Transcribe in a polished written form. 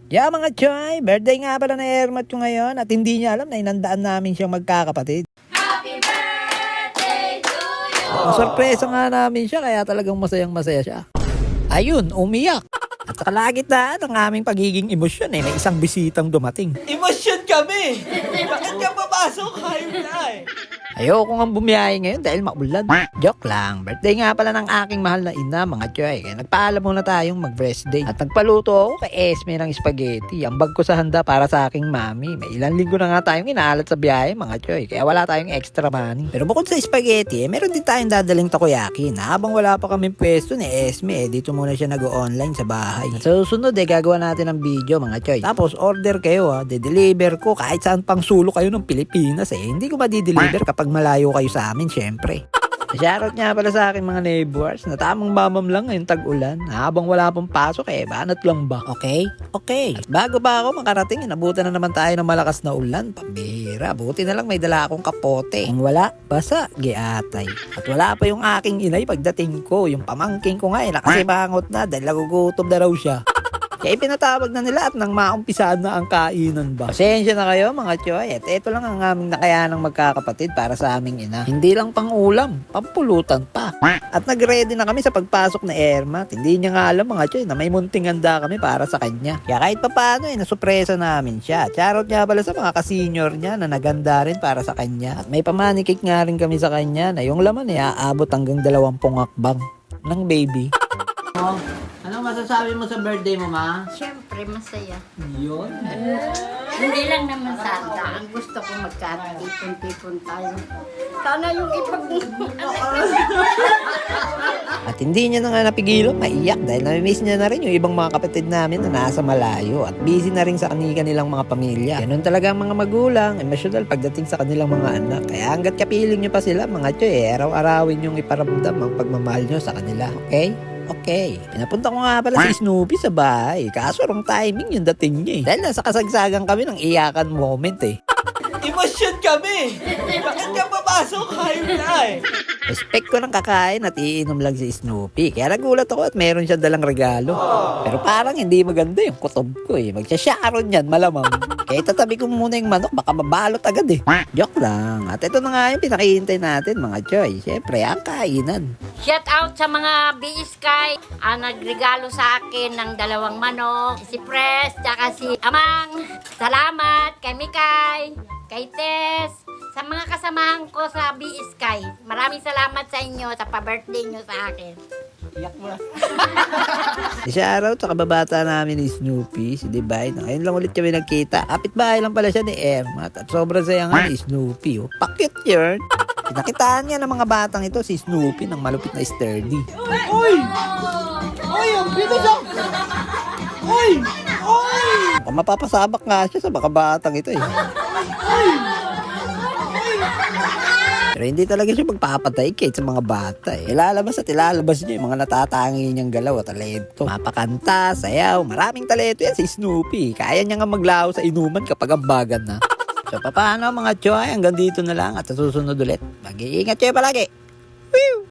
Yeah mga choy, birthday nga pala na Ermat ko ngayon at hindi niya alam na inandaan namin siyang magkakapatid. Happy birthday to you! Sorpresa nga namin siya kaya talagang masayang masaya siya. Ayun, umiyak. At sa kalagitnaan ng aming pagiging emosyon may isang bisitang dumating. Emosyon kami! Bakit ka papasok? Hayop na eh! Ayoko nga bumiyahe ngayon dahil maulan. Joke lang, birthday nga pala ng aking mahal na ina mga choy. Kaya nagpaalam muna tayong mag-rest day. At nagpaluto ako kay Esme ng spaghetti. Ang bag ko sa handa para sa aking mami. May ilang linggo na nga tayong inaalat sa biyahe mga choy. Kaya wala tayong extra money. Pero bukod sa spaghetti, meron din tayong dadaling takoyaki. Na habang wala pa kaming pwesto ni Esme, dito muna siya nag-online sa bahay. At sa susunod gagawa natin ng video mga choy. Tapos order kayo de-deliver ko kahit saan pang sulok kayo ng Pilipinas Hindi ko ma-deliver kapag malayo kayo sa amin syempre. Shoutout nga pala sa akin mga neighbors na tamang mamam lang ngayong tag-ulan. Habang wala pang pasok banat lang ba? Okay? Okay. At bago pa ako makarating, inabutan na naman tayo ng malakas na ulan. Pambira, buti na lang may dala akong kapote. Kung wala, basa, giatay. At wala pa yung aking inay pagdating ko. Yung pamangking ko nga nakasimangot na dahil nagugutom na raw siya. Kaya ipinatawag na nila at nang maumpisaan na ang kainan ba. Pasensya na kayo mga choy at ito lang ang aming nakayanang magkakapatid para sa aming ina. Hindi lang pang ulam, pampulutan pa. At nag-ready na kami sa pagpasok na Ermat. Hindi niya nga alam mga choy na may munting handa kami para sa kanya. Kaya kahit papaano nasupresa namin siya. Charot niya pala sa mga ka-senior niya na naganda rin para sa kanya. At may pamanikik nga rin kami sa kanya na yung laman aabot hanggang 20 hakbang ng baby. Anong masasabi mo sa birthday mo, ma? Siyempre, masaya. Yun. Hindi lang naman sana. Ang gusto ko magkatipon-tipon tayo. Sana yung At hindi niya na nga napigilan maiyak dahil nami-miss niya na rin yung ibang mga kapatid namin na nasa malayo at busy na rin sa kanilang mga pamilya. Ganun talaga ang mga magulang, emosyonal pagdating sa kanilang mga anak. Kaya hanggat kapiling niyo pa sila, mga choy, araw-arawin yung iparamdam ang pagmamahal niyo sa kanila. Okay? Okay. Pinapunta ko nga pala si Snoopy sa bahay. Kaso wrong timing yung dating niya Dahil nasa kasagsagan kami ng iyakan moment Emosyon kami! Bakit ka papasok? Hayop na eh! Respect ko ng kakain at iinom lang si Snoopy. Kaya nagulat ako at meron siyang dalang regalo. Pero parang hindi maganda yung kutob ko Magsasyaron yan, malamang. Kaya itatabi ko muna yung manok, baka mabalot agad Joke lang. At ito na nga yung pinakihintay natin mga choy. Siyempre, ang kainan. Shout out sa mga B-Sky ang nagregalo sa akin ng 2 manok. Si Pres, tsaka si Amang. Salamat kay Mikay, kay Tess, sa mga kasamahan ko sa B-Sky. Maraming salamat sa inyo sa pa-birthday nyo sa akin. Iyak mo na. Shoutout sa kababata namin ni Snoopy, si Divine. Ngayon lang ulit kami nagkita. Kapitbahay lang pala siya ni Ermat. At sobrang saya nga ni Snoopy. Pakit yun. Pinakitaan niya ng mga batang ito si Snoopy ng malupit na sturdy. Uy! Uy! Ang bilis ah! Uy! Uy! Kung mapapasabak nga siya sa mga batang ito Pero hindi talaga siya magpapatay kahit sa mga bata Ilalabas at ilalabas niya yung mga natatangi niyang galaw at talento. Mapakanta, sayaw, maraming talento yan si Snoopy. Kaya niya nga maglaho sa inuman kapag ambagan na. So paano mga choy, hanggang dito na lang at sa susunod ulit. Mag-iingat kayo palagi. Woo!